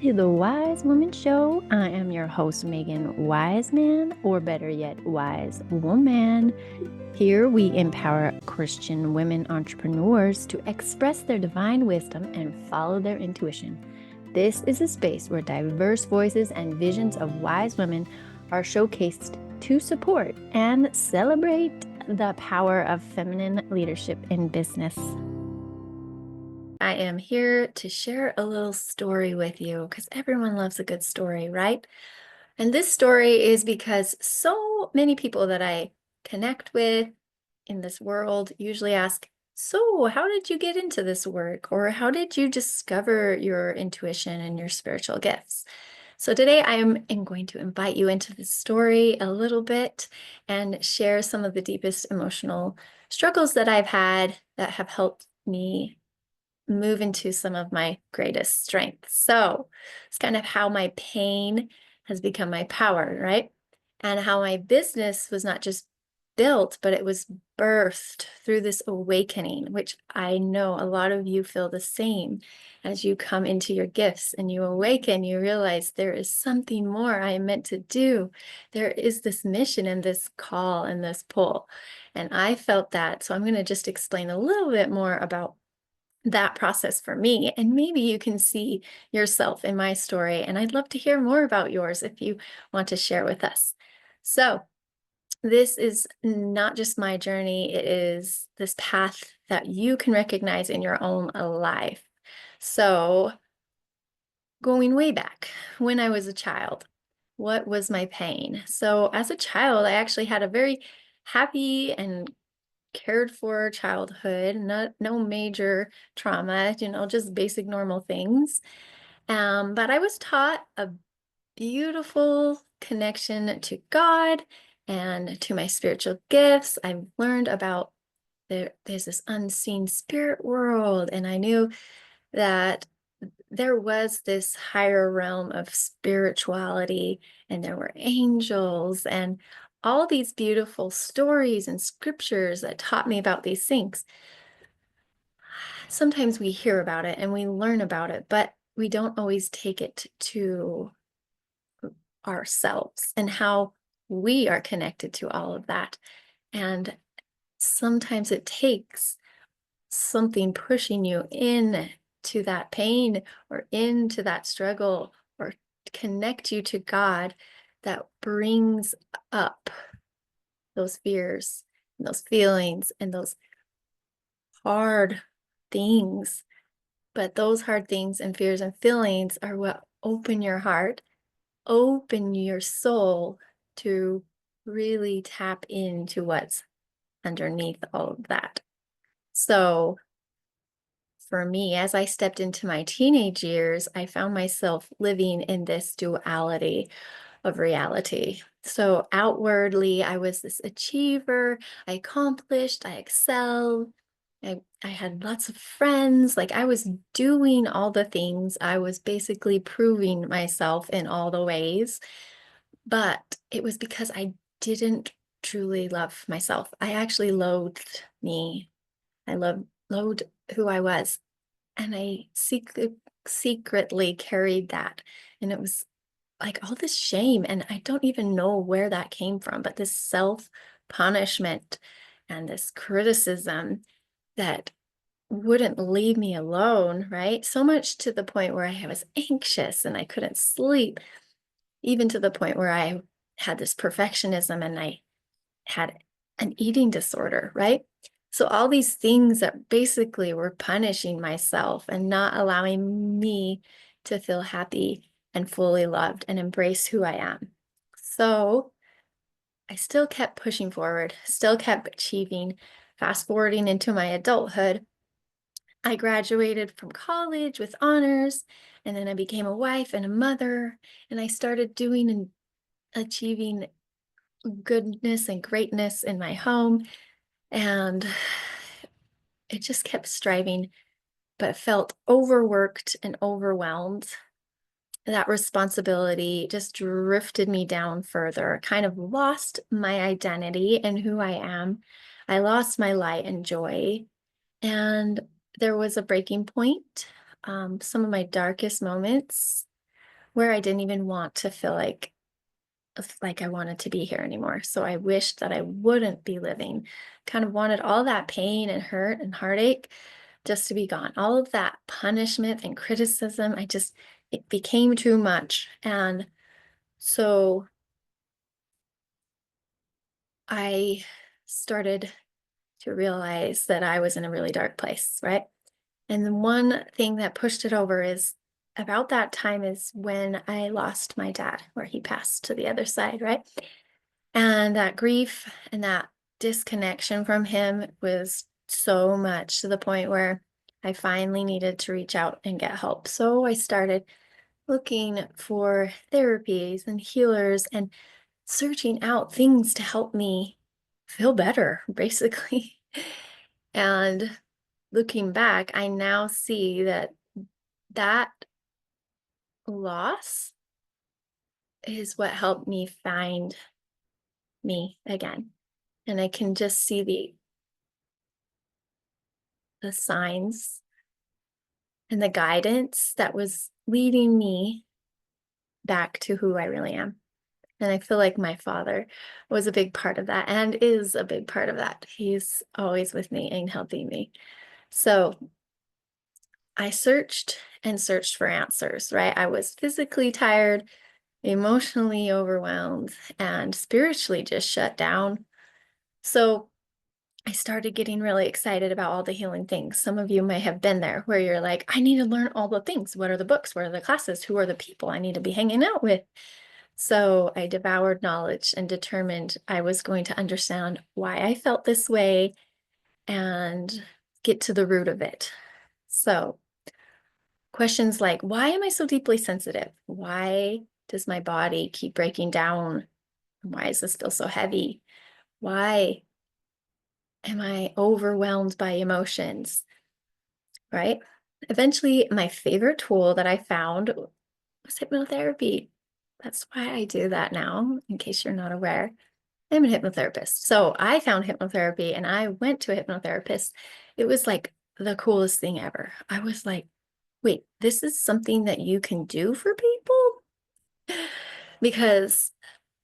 to the Wise Woman Show. I am your host, Megan Wiseman, or better yet, Wise Woman. Here we empower Christian women entrepreneurs to express their divine wisdom and follow their intuition. This is a space where diverse voices and visions of wise women are showcased to support and celebrate the power of feminine leadership in business. I am here to share a little story with you because everyone loves a good story, right? And this story is because so many people that I connect with in this world usually ask, so how did you get into this work? Or how did you discover your intuition and your spiritual gifts? So today I'm going to invite you into the story a little bit and share some of the deepest emotional struggles that I've had that have helped me move into some of my greatest strengths. So it's kind of how my pain has become my power, right? And how my business was not just built, but it was birthed through this awakening, which I know a lot of you feel the same as you come into your gifts and you awaken, you realize there is something more I am meant to do. There is this mission and this call and this pull. And I felt that. So I'm going to just explain a little bit more about that process for me. And maybe you can see yourself in my story. And I'd love to hear more about yours if you want to share with us. So, this is not just my journey, it is this path that you can recognize in your own life. So, going way back when I was a child, what was my pain? So, as a child, I actually had a very happy and cared for childhood, no major trauma, just basic normal things. But I was taught a beautiful connection to God and to my spiritual gifts. I've learned about there's this unseen spirit world, and I knew that there was this higher realm of spirituality, and there were angels and all these beautiful stories and scriptures that taught me about these things. Sometimes we hear about it and we learn about it, but we don't always take it to ourselves and how we are connected to all of that. And sometimes it takes something pushing you in to that pain or into that struggle or connect you to God that brings up those fears and those feelings and those hard things. But those hard things and fears and feelings are what open your heart, open your soul to really tap into what's underneath all of that. So for me, as I stepped into my teenage years, I found myself living in this duality of reality. So outwardly, I was this achiever, I accomplished, I excelled, I had lots of friends, like I was doing all the things. I was basically proving myself in all the ways, but it was because I didn't truly love myself. I actually loathed me. I loathed who I was. And I secretly carried that. And it was like all this shame. And I don't even know where that came from, but this self-punishment and this criticism that wouldn't leave me alone, right? So much to the point where I was anxious and I couldn't sleep, even to the point where I had this perfectionism and I had an eating disorder, right? So all these things that basically were punishing myself and not allowing me to feel happy and fully loved and embrace who I am. So I still kept pushing forward, still kept achieving, fast forwarding into my adulthood. I graduated from college with honors, and then I became a wife and a mother, and I started doing and achieving goodness and greatness in my home. And it just kept striving, but felt overworked and overwhelmed. That responsibility just drifted me down further, kind of lost my identity and who I am. I lost my light and joy. And there was a breaking point. Some of my darkest moments where I didn't even want to feel like I wanted to be here anymore. So I wished that I wouldn't be living. Kind of wanted all that pain and hurt and heartache just to be gone. All of that punishment and criticism, it became too much. And so I started to realize that I was in a really dark place, right? And the one thing that pushed it over is about that time is when I lost my dad, where he passed to the other side, right? And that grief and that disconnection from him was so much to the point where I finally needed to reach out and get help. So I started looking for therapies and healers and searching out things to help me feel better, basically. And looking back, I now see that that loss is what helped me find me again. And I can just see the signs and the guidance that was leading me back to who I really am. And I feel like my father was a big part of that and is a big part of that. He's always with me and helping me. So I searched and searched for answers, right? I was physically tired, emotionally overwhelmed, and spiritually just shut down. So I started getting really excited about all the healing things. Some of you may have been there where you're like, I need to learn all the things. What are the books? What are the classes? Who are the people I need to be hanging out with? So I devoured knowledge and determined I was going to understand why I felt this way and get to the root of it. So questions like, why am I so deeply sensitive? Why does my body keep breaking down? Why does this feel so heavy? Why am I overwhelmed by emotions? Right? Eventually, my favorite tool that I found was hypnotherapy. That's why I do that now, in case you're not aware. I'm a hypnotherapist. So I found hypnotherapy and I went to a hypnotherapist. It was like the coolest thing ever. I was like, wait, this is something that you can do for people? Because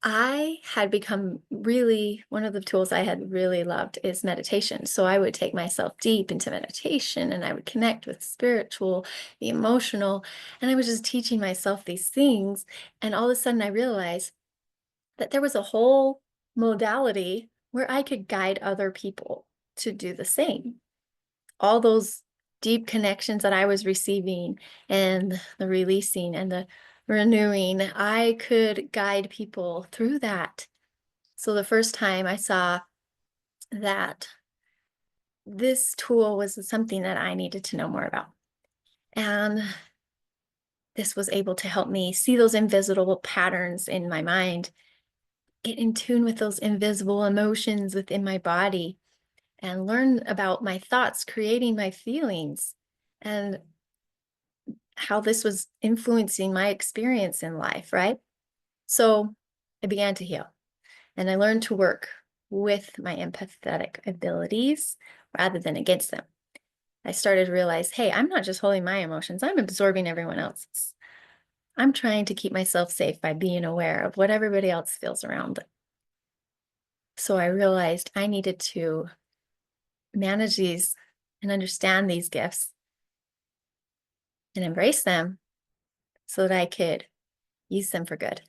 I had become really, one of the tools I had really loved is meditation. So I would take myself deep into meditation and I would connect with spiritual, the emotional, and I was just teaching myself these things. And all of a sudden I realized that there was a whole modality where I could guide other people to do the same. All those deep connections that I was receiving and the releasing and the renewing, I could guide people through that. So the first time I saw that this tool was something that I needed to know more about. And this was able to help me see those invisible patterns in my mind, get in tune with those invisible emotions within my body, and learn about my thoughts creating my feelings and how this was influencing my experience in life, right? So I began to heal and I learned to work with my empathetic abilities rather than against them. I started to realize, hey, I'm not just holding my emotions, I'm absorbing everyone else's. I'm trying to keep myself safe by being aware of what everybody else feels around them. So I realized I needed to manage these and understand these gifts and embrace them so that I could use them for good.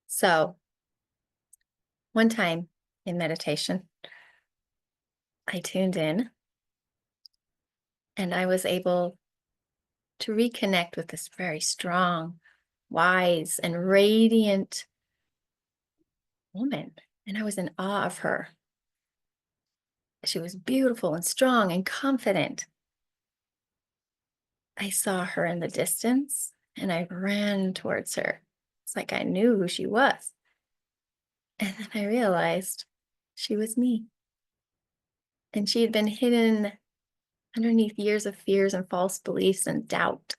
So one time in meditation, I tuned in and I was able to reconnect with this very strong, wise, and radiant woman. And I was in awe of her. She was beautiful and strong and confident. I saw her in the distance and I ran towards her. It's like I knew who she was. And then I realized she was me. And she had been hidden underneath years of fears and false beliefs and doubt.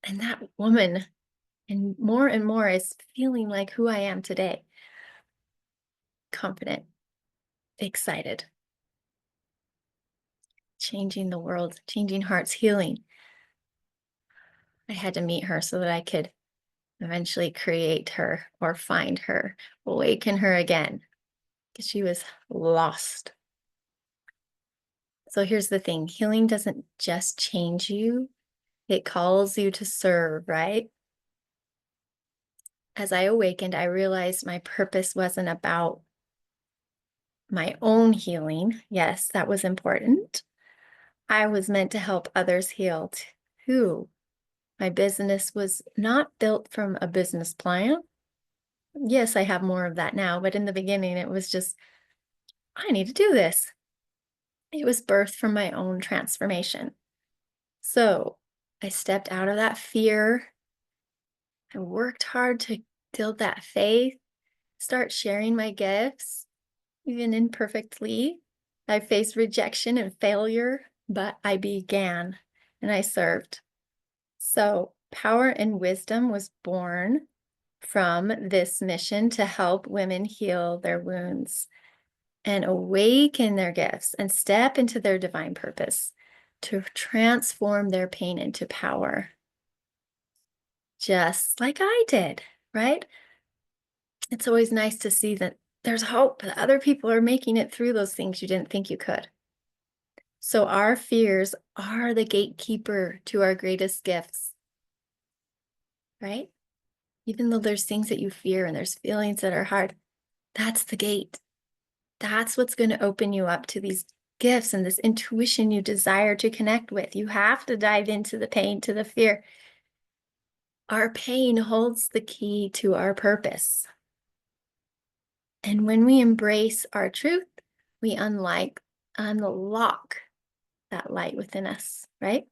And that woman, and more, is feeling like who I am today, confident, excited, changing the world, changing hearts, healing. I had to meet her so that I could eventually create her or find her, awaken her again, because she was lost. So here's the thing, healing doesn't just change you, it calls you to serve, right? As I awakened, I realized my purpose wasn't about my own healing. Yes, that was important. I was meant to help others heal too. My business was not built from a business plan. Yes, I have more of that now, but in the beginning, it was just, I need to do this. It was birthed from my own transformation. So I stepped out of that fear. I worked hard to build that faith, start sharing my gifts, even imperfectly. I faced rejection and failure, but I began and I served. So, Power and Wisdom was born from this mission to help women heal their wounds and awaken their gifts and step into their divine purpose to transform their pain into power, just like I did, right? It's always nice to see that there's hope, that other people are making it through those things you didn't think you could. So, our fears are the gatekeeper to our greatest gifts, right? Even though there's things that you fear and there's feelings that are hard, that's the gate. That's what's going to open you up to these gifts and this intuition you desire to connect with. You have to dive into the pain, to the fear. Our pain holds the key to our purpose. And when we embrace our truth, we unlock that light within us, right?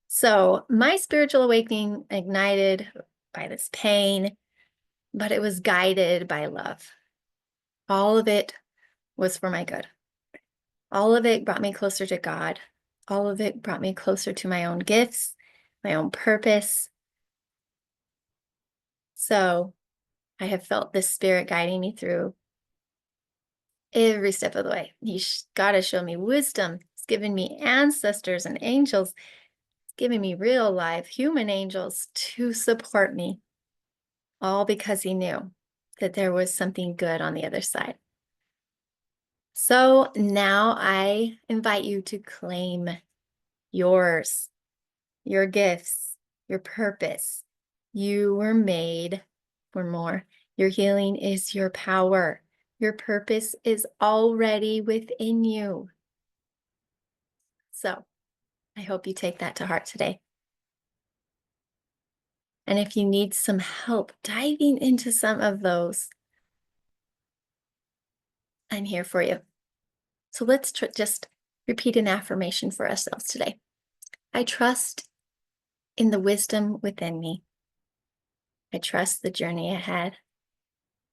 So my spiritual awakening ignited by this pain, but it was guided by love. All of it was for my good. All of it brought me closer to God. All of it brought me closer to my own gifts, my own purpose. So I have felt this spirit guiding me through every step of the way. God has shown me wisdom. He's given me ancestors and angels. He's given me real life human angels to support me, all because he knew that there was something good on the other side. So now I invite you to claim yours, your gifts, your purpose. You were made for more. Your healing is your power. Your purpose is already within you. So I hope you take that to heart today. And if you need some help diving into some of those, I'm here for you. So let's just repeat an affirmation for ourselves today. I trust in the wisdom within me. I trust the journey ahead.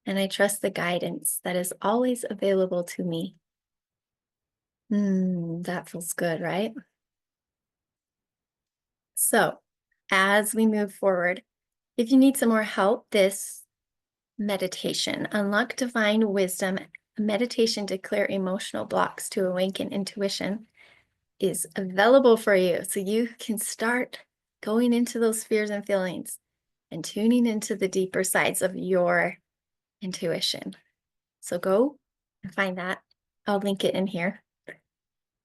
And I trust the guidance that is always available to me. That feels good, right? So, as we move forward, if you need some more help, this meditation, Unlock Divine Wisdom, a meditation to clear emotional blocks to awaken intuition, is available for you. So you can start going into those fears and feelings and tuning into the deeper sides of your intuition. So go and find that. I'll link it in here.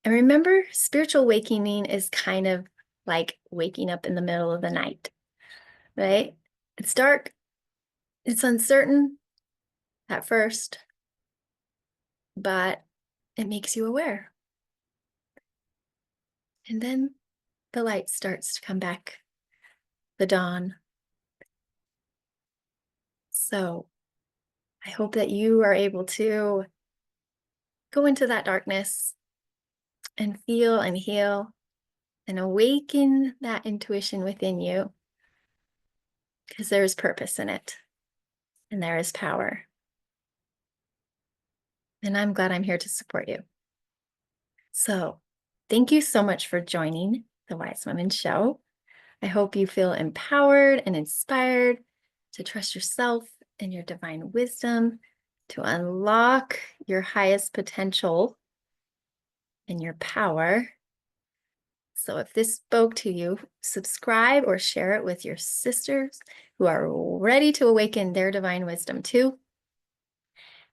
And remember, spiritual awakening is kind of like waking up in the middle of the night, right? It's dark, it's uncertain at first, but it makes you aware. And then the light starts to come back, the dawn. So I hope that you are able to go into that darkness and feel and heal and awaken that intuition within you, because there is purpose in it and there is power. And I'm glad I'm here to support you. So thank you so much for joining the Wise Women Show. I hope you feel empowered and inspired to trust yourself and your divine wisdom, to unlock your highest potential and your power, So if this spoke to you, subscribe or share it with your sisters who are ready to awaken their divine wisdom too.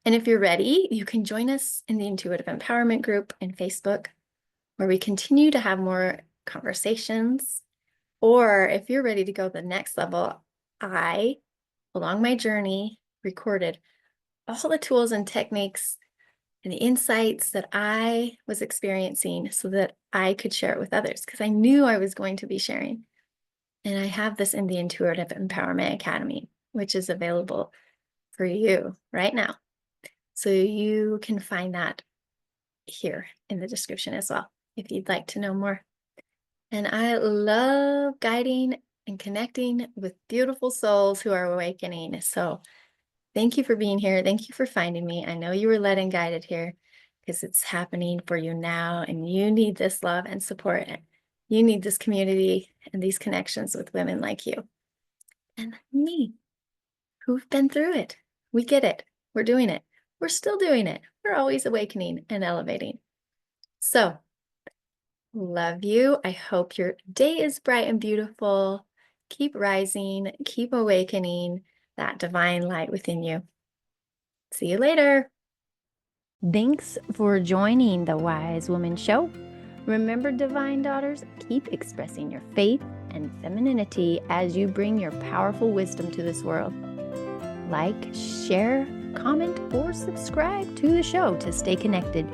And if you're ready, you can join us in the Intuitive Empowerment Group in Facebook, where we continue to have more conversations. Or if you're ready to go to the next level, I, along my journey, recorded all the tools and techniques and the insights that I was experiencing so that I could share it with others, because I knew I was going to be sharing. And I have this in the Intuitive Empowerment Academy, which is available for you right now. So you can find that here in the description as well, if you'd like to know more. And I love guiding and connecting with beautiful souls who are awakening. So thank you for being here. Thank you for finding me. I know you were led and guided here because it's happening for you now, and you need this love and support. You need this community and these connections with women like you and me who've been through it. We get it. We're doing it. We're still doing it. We're always awakening and elevating. So, love you. I hope your day is bright and beautiful. Keep rising, keep awakening that divine light within you. See you later. Thanks for joining the Wise Woman Show. Remember, divine daughters, keep expressing your faith and femininity as you bring your powerful wisdom to this world. Like, share, comment, or subscribe to the show to stay connected.